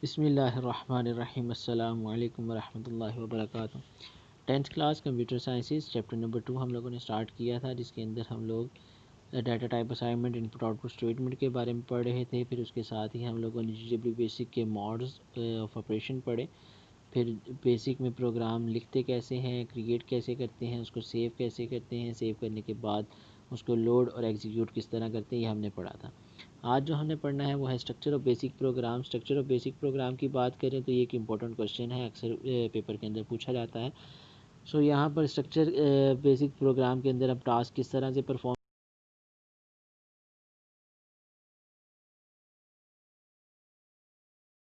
बिस्मिल्लाहिर्रहमानिर्रहीम अस्सलाम वालेकुम वरहमतुल्लाहि वबरकातुहू। 10th class computer sciences chapter number 2 हम लोगों ने स्टार्ट किया था, जिसके अंदर हम लोग data type assignment, input output statement के बारे में पढ़ रहे थे। फिर उसके साथ ही हम लोगों ने GW बेसिक के मॉड्स ऑफ ऑपरेशन पढ़े। फिर बेसिक में प्रोग्राम लिखते कैसे हैं, क्रिएट कैसे करते हैं, उसको सेव कैसे करते हैं, सेव करने के बाद उसको लोड और एग्जीक्यूट किस तरह करते हैं, ये हमने पढ़ा था। आज जो हमने पढ़ना है वो है structure of basic programme. Structure of basic programme की बात करें तो ये एक इम्पॉर्टेंट क्वेश्चन है, अक्सर पेपर के अंदर पूछा जाता है। सो यहाँ पर स्ट्रक्चर बेसिक प्रोग्राम के अंदर अब टास्क किस तरह से परफॉर्म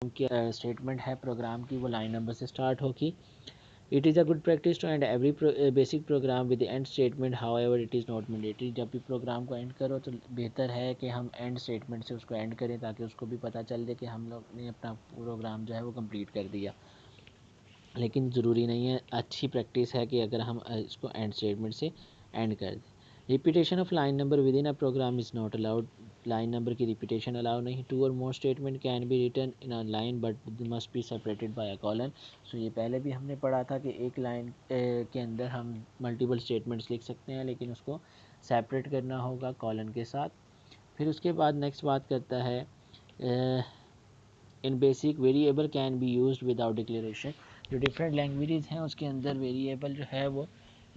किया, स्टेटमेंट है प्रोग्राम की, वो लाइन नंबर से स्टार्ट होगी। It is a good practice to end every BASIC program with end statement, however it is not mandatory. जब भी प्रोग्राम को एंड करो तो बेहतर है कि हम एंड स्टेटमेंट से उसको एंड करें, ताकि उसको भी पता चल दे कि हम लोग ने अपना प्रोग्राम जो है वो कंप्लीट कर दिया। लेकिन ज़रूरी नहीं है, अच्छी प्रैक्टिस है कि अगर हम इसको एंड स्टेटमेंट से एंड कर दें। Repetition of line number within a program is not allowed. Line number की रिपीटेशन अलाउ नहीं। टू और more statement can be written in a line but must be separated by a colon. So ये पहले भी हमने पढ़ा था कि एक लाइन के अंदर हम मल्टीपल स्टेटमेंट्स लिख सकते हैं, लेकिन उसको सेपरेट करना होगा कॉलन के साथ। फिर उसके बाद नेक्स्ट बात करता है in basic variable can be used without declaration. जो डिफरेंट लैंग्वेजेस हैं उसके अंदर वेरिएबल जो है वो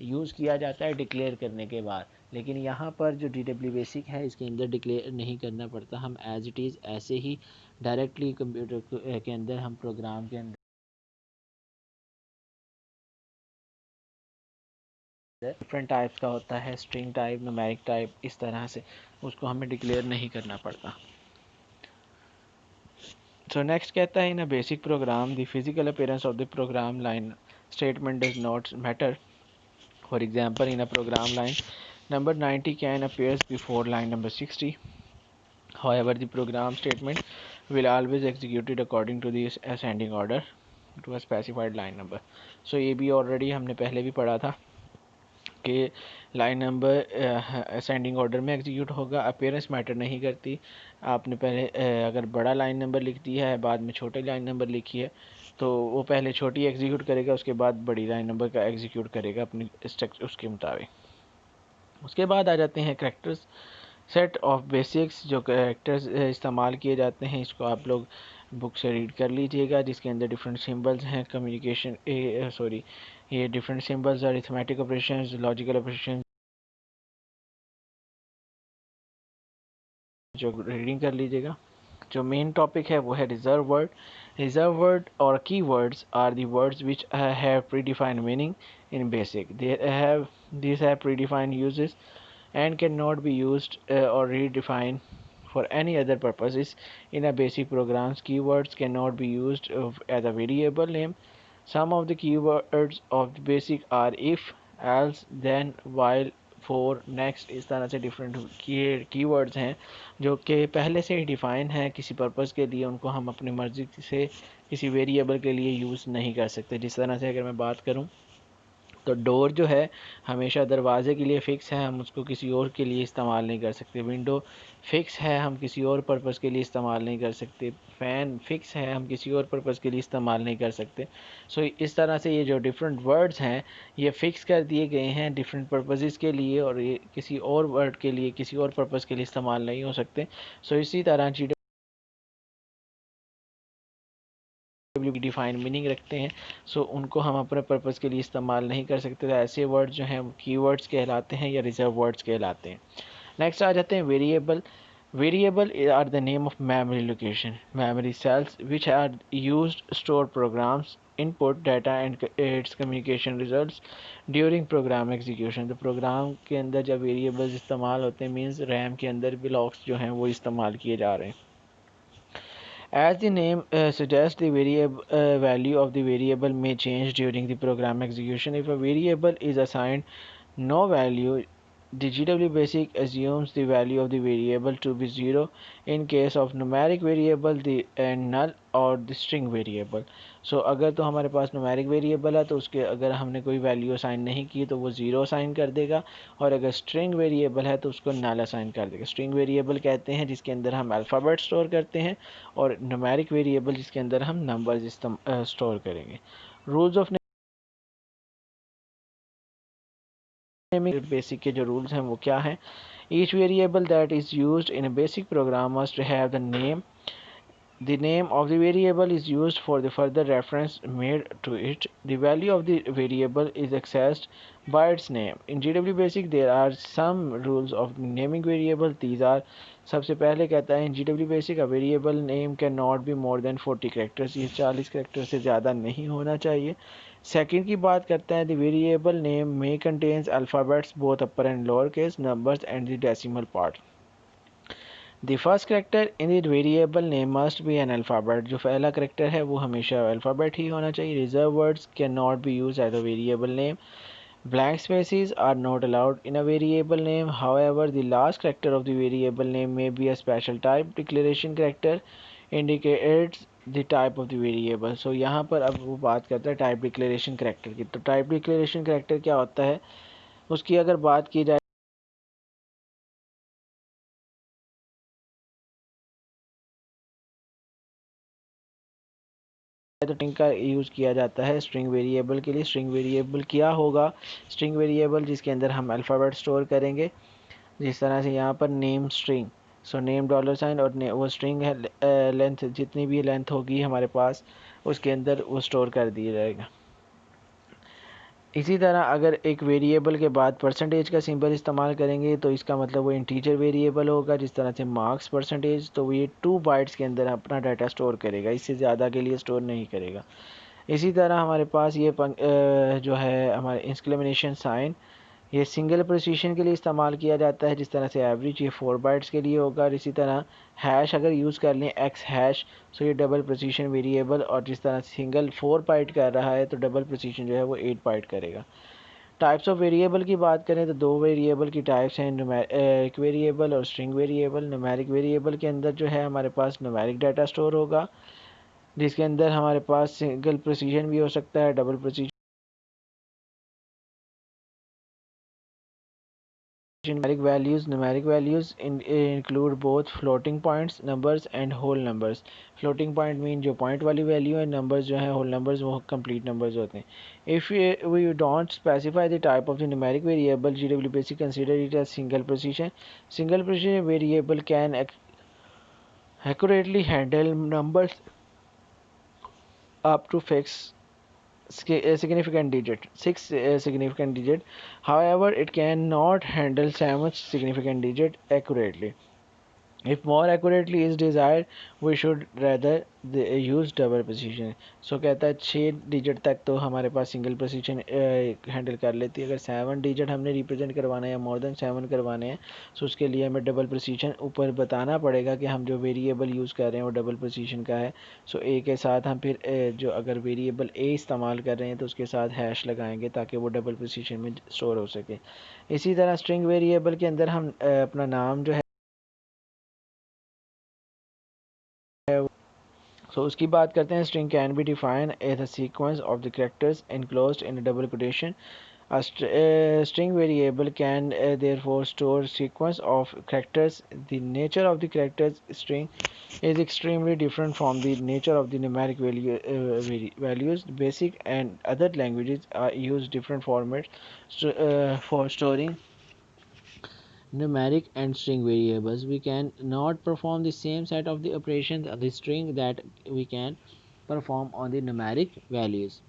यूज़ किया जाता है डिक्लेयर करने के बाद, लेकिन यहाँ पर जो DW बेसिक है इसके अंदर डिक्लेयर नहीं करना पड़ता। हम एज इट इज़ ऐसे ही डायरेक्टली कंप्यूटर के अंदर हम प्रोग्राम के अंदर डिफरेंट टाइप्स का होता है, स्ट्रिंग टाइप, न्यूमेरिक टाइप, इस तरह से उसको हमें डिक्लेयर नहीं करना पड़ता। सो नेक्स्ट कहता है in a basic program the physical appearance of the program line statement does not matter. For example in a program line number 90 can appears before line number 60. However, the program statement will always execute it according to the ascending order to a specified line number. So ये भी already हमने पहले भी पढ़ा था कि line number ascending order में execute होगा। अपीयरेंस मैटर नहीं करती। आपने पहले अगर बड़ा लाइन नंबर लिख दिया है, बाद में छोटे लाइन नंबर लिखी है, तो वो पहले छोटी एग्जीक्यूट करेगा, उसके बाद बड़ी लाइन नंबर का एग्जीक्यूट करेगा अपनी स्ट्रक्चर उसके मुताबिक। उसके बाद आ जाते हैं करैक्टर्स। सेट ऑफ बेसिक्स, जो कैरेक्टर्स इस्तेमाल किए जाते हैं, इसको आप लोग बुक से रीड कर लीजिएगा, जिसके अंदर डिफरेंट सिंबल्स हैं, कम्युनिकेशन ये different symbols, arithmetic operations, logical operations, जो रीडिंग कर लीजिएगा। जो मेन टॉपिक है वो है रिजर्व वर्ड। रिजर्व वर्ड और keywords are the words which have predefined meaning in BASIC. These have predefined uses and cannot be used or redefined for any other purposes in a basic programs. Keywords cannot be used as a variable name. Some of the keywords of the basic are if, else, then, while, for, next। इस तरह से different keywords हैं जो कि पहले से ही define है किसी पर्पज़ के लिए, उनको हम अपनी मर्ज़ी से किसी वेरिएबल के लिए यूज़ नहीं कर सकते। जिस तरह से अगर मैं बात करूं तो डोर जो है हमेशा दरवाजे के लिए फ़िक्स है, हम उसको किसी और के लिए इस्तेमाल नहीं कर सकते। विंडो फ़िक्स है, हम किसी और पर्पज़ के लिए इस्तेमाल नहीं कर सकते। फ़ैन फ़िक्स है, हम किसी और पर्पज़ के लिए इस्तेमाल नहीं कर सकते। सो इस तरह से ये जो डिफरेंट वर्ड्स हैं ये फ़िक्स कर दिए गए हैं डिफरेंट पर्पज़ के लिए, और ये किसी और वर्ड के लिए, किसी और पर्पज़ के लिए इस्तेमाल नहीं हो सकते। सो इसी तरह डिफाइन मीनिंग रखते हैं, सो उनको हम अपने पर्पज़ के लिए इस्तेमाल नहीं कर सकते। तो ऐसे वर्ड जो हैं कीवर्ड्स कहलाते हैं या रिजर्व वर्ड्स कहलाते हैं। नेक्स्ट आ जाते हैं variable. Variable are the name of memory location, memory cells which are used store programs input data and its communication results during program execution. तो प्रोग्राम के अंदर जब वेरिएबल्स इस्तेमाल होते हैं, मीन्स रैम के अंदर ब्लॉक्स जो हैं वो इस्तेमाल किए जा रहे हैं। As the name suggests, the variable value of the variable may change during the program execution. If a variable is assigned no value the GW basic assumes the value of the variable to be 0 in case of numeric variable the and null और the string variable. So अगर तो हमारे पास numeric variable है तो उसके अगर हमने कोई value assign नहीं की तो वो 0 assign कर देगा, और अगर string variable है तो उसको null assign कर देगा. String variable कहते हैं जिसके अंदर हम alphabet store करते हैं, और numeric variable जिसके अंदर हम numbers store करेंगे. Rules of naming basic के जो rules हैं वो क्या हैं? Each variable that is used in a basic program must have the name. The name of the variable is used for the further reference made to it. The value of the variable is accessed by its name. In GW Basic there are some rules of naming variable. These are, सबसे पहले कहता है in GW Basic a variable name cannot be more than 40 characters. ये 40 characters से ज़्यादा नहीं होना चाहिए. सेकंड की बात करते हैं, the variable name may contains alphabets both upper and lower case, numbers and the decimal part. The first character in the variable name must be an alphabet. जो पहला character है वो हमेशा alphabet ही होना चाहिए. Reserved words cannot be used as a variable name. Blank spaces are not allowed in a variable name. However, the last character of the variable name may be a special type. Declaration character indicates the type of the variable. So यहाँ पर अब वो बात करता है type declaration character की. तो type declaration character क्या होता है, उसकी अगर बात की जाए तो स्ट्रिंग का यूज़ किया जाता है स्ट्रिंग वेरिएबल के लिए. स्ट्रिंग वेरिएबल क्या होगा? स्ट्रिंग वेरिएबल जिसके अंदर हम अल्फ़ाबेट स्टोर करेंगे, जिस तरह से यहाँ पर name string, so name dollar sign और वो स्ट्रिंग है, लेंथ जितनी भी लेंथ होगी हमारे पास उसके अंदर वो स्टोर कर दिया जाएगा. इसी तरह अगर एक वेरिएबल के बाद परसेंटेज का सिंबल इस्तेमाल करेंगे तो इसका मतलब वो इंटीजर वेरिएबल होगा, जिस तरह से मार्क्स परसेंटेज, तो ये 2 बाइट्स के अंदर अपना डाटा स्टोर करेगा, इससे ज़्यादा के लिए स्टोर नहीं करेगा. इसी तरह हमारे पास ये जो है हमारे इंक्लेमेनेशन साइन, ये सिंगल प्रिसीशन के लिए इस्तेमाल किया जाता है, जिस तरह से एवरेज ये 4 बाइट्स के लिए होगा. और इसी तरह हैश अगर यूज़ कर लें एक्स हैश, तो ये डबल प्रिसीशन वेरिएबल, और जिस तरह सिंगल 4 बाइट कर रहा है तो डबल प्रिसीशन जो है वो 8 बाइट करेगा. टाइप्स ऑफ वेरिएबल की बात करें तो 2 वेरिएबल की टाइप्स हैं, न्यूमेरिक वेरिएबल और स्ट्रिंग वेरिएबल. न्यूमेरिक वेरिएबल के अंदर जो है हमारे पास न्यूमेरिक डाटा स्टोर होगा, जिसके अंदर हमारे पास सिंगल प्रिसीजन भी हो सकता है, double precision. Numeric values include both floating points numbers and whole numbers. Floating point mean जो point वाली value है, numbers जो है whole numbers वो complete numbers होते हैं. If we don't specify the type of the numeric variable, GW basic consider it as single precision. Single precision variable can accurately handle numbers up to fix significant digit, 6 significant digit. However, it cannot handle 7 significant digit accurately. If more accurately is desired, we should rather use double precision. So कहता है 6 digit तक तो हमारे पास single precision handle कर लेती है. अगर 7 digit हमने रिप्रेजेंट करवाना है या मोर देन 7 करवाने हैं, तो उसके लिए हमें डबल प्रिसीजन ऊपर बताना पड़ेगा कि हम जो वेरिएबल यूज़ कर रहे हैं वो डबल प्रिसीजन का है. सो ए के साथ हम फिर जो अगर वेरिएबल ए इस्तेमाल कर रहे हैं तो उसके साथ हैश लगाएंगे ताकि वो डबल प्रिसीजन में स्टोर हो सके. इसी तरह स्ट्रिंग वेरिएबल के अंदर हम अपना नाम जो है So उसकी बात करते हैं. String can be defined as a sequence of the characters enclosed in a double quotation. A string variable can therefore store sequence of characters. The nature of the characters string is extremely different from the nature of the numeric values. Basic and other languages use different formats for storing numeric and string variables. We can not perform the same set of the operations on the string that we can perform on the numeric values.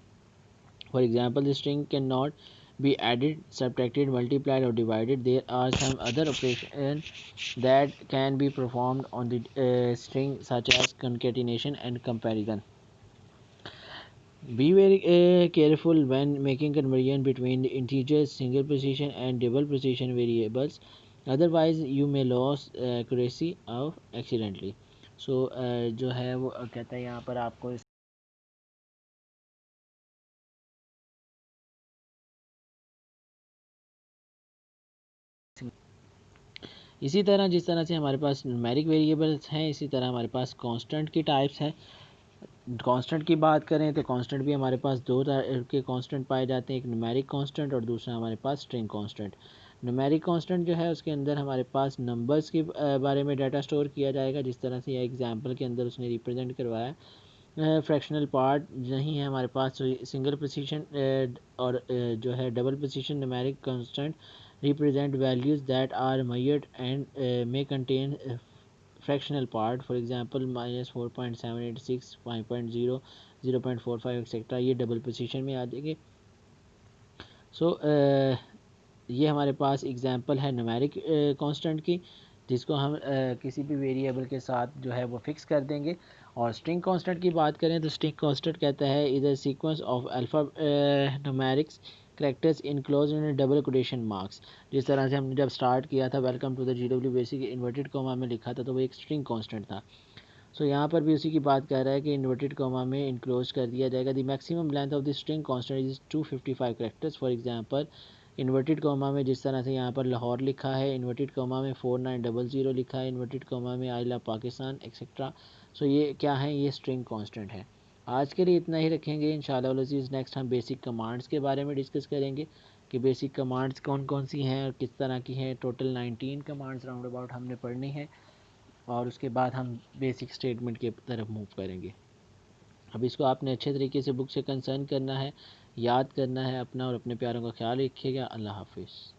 For example, the string cannot be added, subtracted, multiplied or divided. There are some other operations that can be performed on the string, such as concatenation and comparison. Be very careful when making conversion between integers, single precision and double precision variables. Otherwise, you may lose accuracy of accidentally. So जो है वो कहता है यहाँ पर आपको इसी तरह जिस तरह से हमारे पास न्यूमेरिक वेरिएबल्स हैं, इसी तरह हमारे पास कांस्टेंट की टाइप्स हैं। कांस्टेंट की बात करें तो कांस्टेंट भी हमारे पास दो तरह के कांस्टेंट पाए जाते हैं, एक न्यूमेरिक कांस्टेंट और दूसरा हमारे पास स्ट्रिंग कांस्टेंट। न्यूमेरिक कांस्टेंट जो है उसके अंदर हमारे पास नंबर्स के बारे में डाटा स्टोर किया जाएगा, जिस तरह से यह एग्जांपल के अंदर उसने रिप्रेजेंट करवाया। फ्रैक्शनल पार्ट नहीं है हमारे पास, सिंगल पोजीशन और जो है double position numeric constant represent values that are measured and may contain fractional part, for example -4.786, 5.0, 0.45 etcetera, ये डबल पोजीशन में आ जाएंगे। सो ये हमारे पास एग्जांपल है न्यूमेरिक कांस्टेंट की, जिसको हम किसी भी वेरिएबल के साथ जो है वो फिक्स कर देंगे। और स्ट्रिंग कांस्टेंट की बात करें तो स्ट्रिंग कांस्टेंट कहता है इधर sequence of alphanumerics characters enclose in double quotation marks. जिस तरह से हमने जब स्टार्ट किया था welcome to the GW BASIC inverted comma में लिखा था, तो वो एक स्ट्रिंग कांस्टेंट था। सो यहाँ पर भी उसी की बात कर रहा है कि इन्वर्टेड कॉमा में इनक्लोज कर दिया जाएगा। The maximum length of the string constant is 255 characters. For example inverted comma में जिस तरह से यहाँ पर लाहौर लिखा है, इन्वर्टेड कॉमा में 4900 लिखा है, इन्वर्टेड कॉमा में आई लव पाकिस्तान एक्सेट्रा। सो ये क्या है, ये स्ट्रिंग कांस्टेंट है। आज के लिए इतना ही रखेंगे। इंशाल्लाह अज़ीज़ नेक्स्ट हम बेसिक कमांड्स के बारे में डिस्कस करेंगे कि बेसिक कमांड्स कौन कौन सी हैं और किस तरह की हैं। टोटल 19 कमांड्स राउंड अबाउट हमने पढ़नी है और उसके बाद हम बेसिक स्टेटमेंट की तरफ मूव करेंगे। अब इसको आपने अच्छे तरीके से बुक से कंसर्न करना है, याद करना है अपना और अपने प्यारों का ख्याल रखिएगा। अल्लाह हाफिज़।